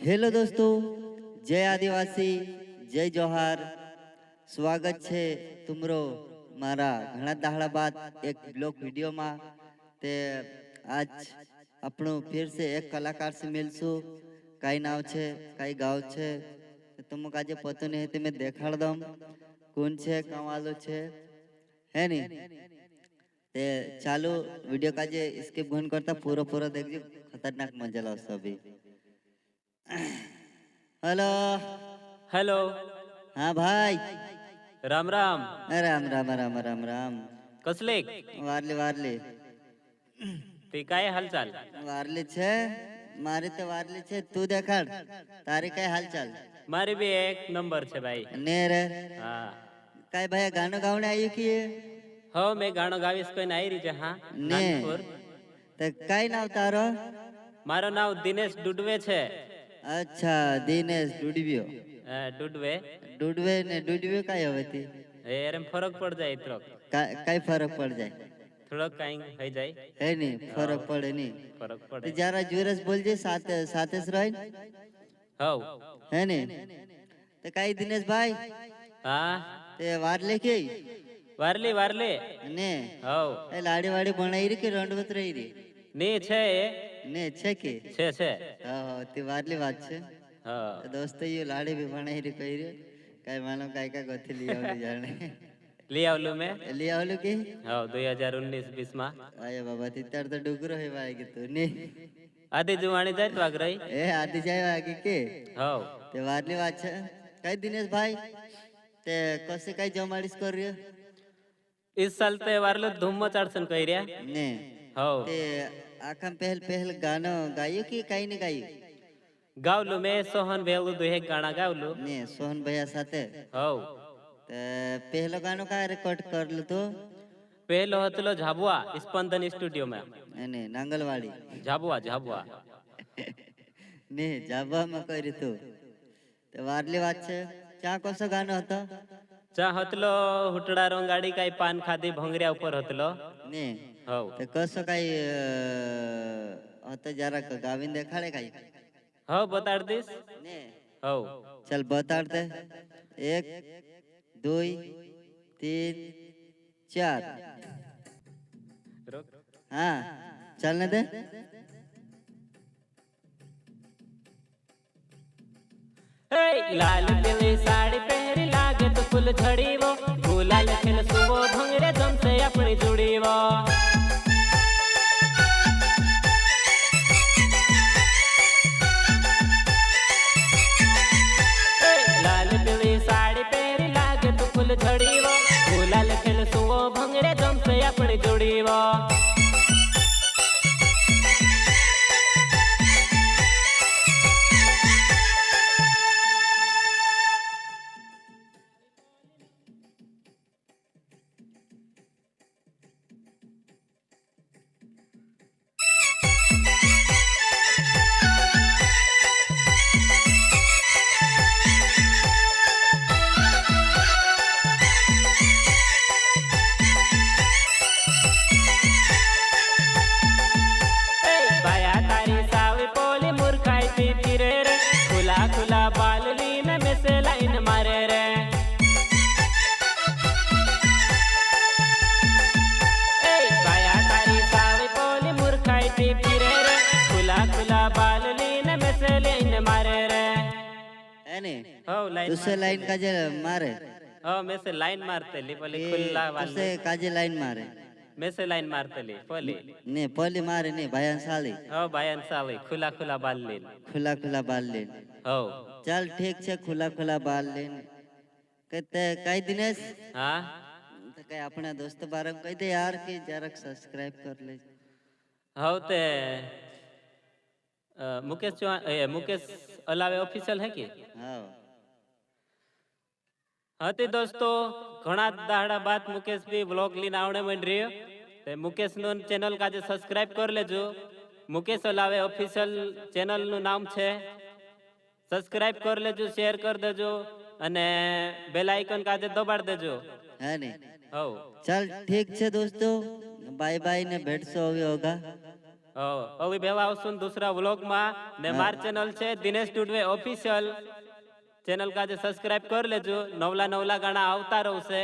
Hello દોસ્તો, જય આદિવાસી, જય જોહાર. સ્વાગત છે તુમરો મારા ઘણા દાહડા બાદ એક બ્લોગ વિડીયોમાં. તે આજ આપણું ફિર સે એક કલાકાર से मिलશું. કાઈ નાવ છે, કાઈ ગાવ છે, તમને આજે પતો નહીં તે મેં દેખાડ દઉં કોણ છે, કવાલો છે, હે ની. તે ચાલો वीडियो કાજે સ્કીપ ભન કરતા પૂરો પૂરો દેખજો, ખતરનાક મજા લાવશે અભી. हेलो हेलो हाँ भाई. राम राम राम राम राम राम राम. कसले वारले वारले ते काय हालचाल वारले छे मारे तो वारले छे. तू देखाड तारे काय हालचाल. मारे भी एक नंबर छे भाई. ने रे हाँ काय भाई गाणं गावणे आयु की हो मैं गाणो गावीस कोई आई रही हाँ ने नागपुर. ते काय नाव तारो. मारो नाव दिनेश डुडवे छे. अच्छा दिनेश डुडव्यो. डुडवे डुडवे ने डुडव्यो काय होती. एरम फरक पड़ जाए इतरो काय फरक पड़ जाए. थोड़ा कहीं है जाए है नी फरक पड़े नी. फरक ते पड़े जरा जोरस बोलजे साथे साथे रही हो है नी. ते काय दिनेश भाई हाँ ते वारले के वारले वारले ने हो ए लाड़ी वाड़ी बनाई री के रंडवत रही री ने छे ने छे के छे હા તે વારલી વાત છે. हाँ તો દોસ્તો એ લાડી બી ભણાઈ રી કઈ રે કઈ માનો કઈ કા ગોથી લઈ આવલી જાણે ले आवलू मैं લઈ આવલું કે हो 2019-20 में આયા બાબા તિતાર તો ડુગરો હે વાય કે તું ને आधी जुवाणी जात वाग रही એ આદી જાય વાગે કે हो તે વારલી વાત છે. કઈ દિનેશ ભાઈ તે કસે કઈ જમાડીશ કર્યો इस साल ते वारलो धूम मचाड़सन कही रहा ને हो તે આખા પહેલ પહેલ ગાનો ગાયું કે કઈ ને ગાયું गावलू मैं सोहन भेलू दुहे गाना गावलू ને સોહન ભૈયા સાથે. हो તે પહેલો ગાનો કા રેકોર્ડ કરલું તો पहलो हतलो झाबुआ स्पंदन स्टूडियो में અને નાંગલવાડી झाबुआ झाबुआ ને જાબામાં કર્યું તું. તે વારલી વાત છે. ચા કોસો ગાનો હતો चा हतलो हुटड़ा रोंगाड़ी काई पान खादी भोंगरिया ऊपर हतलो ને हो તે કસો કઈ હતો જરાક ગાવીને દેખાડે કઈ हो बताड़ दिस ને हो चल बताड़ दे. 1 2 3 4 रुक हाँ चलने दे. हे लाल पीली साड़ी पहरी लागे तो फुल झड़ी वो गुलाल खेल सुबो भंगरे दम से अपनी जुड़ी वो हे लाल पीली साड़ी पहरी लागे तो फुल झड़ी वो गुलाल खेल सुबो भंगरे दम से अपनी जुड़ी वो बाया तारी सावी पोली मुरखाई पी फिरे रे खुला खुला बाल लीन में से लाइन मारे रे बाया तारी सावी पोली मुरखाई पी फिरे रे खुला खुला बाल लीन में से लाइन मारे रे है ने हो लाइन दूसरे लाइन काजे मारे हो में से लाइन मारते ली पोली खुला बाल दूसरे काजे लाइन मारे में से लाइन मारते ली पोली ने पली मारे ने भायन साली हो बायन सावी खुला खुला बाल लीन खुला खुला बाल लेन. हो चल ठीक છે ખુલ્લા ખુલ્લા બાલ લેન. કતે કઈ દિનેશ हाँ તો કઈ આપણા દોસ્ત બારમ કહી દે યાર કે જરાક સબસ્ક્રાઇબ कर ले. हो ते मुकेश चौहान मुकेश अलावे ऑफिशियल है कि હા हाँ ते दोस्तों घणा दाड़ा बाद मुकेश भी व्लॉग लीन आवणे मन रह्यो ते मुकेश नो चैनल का जे सब्सक्राइब कर लेजो. मुकेश अलावे ऑफिशियल चैनल नु नाम छे. सब्सक्राइब कर लेजो, शेयर कर देजो અને બેલ આઇકન કાજે દબાડ દેજો. है ने. हो चल ठीक છે દોસ્તો, બાય બાય ને ભેટસો હવે હોગા. હવે પહેલા આવશું दूसरा व्लॉग માં ને માર ચેનલ છે દિનેશ ટુડવે ઓફિશિયલ ચેનલ કાજે સબસ્ક્રાઇબ કરી લેજો નવલા નવલા ગાણા આવતા રહેશે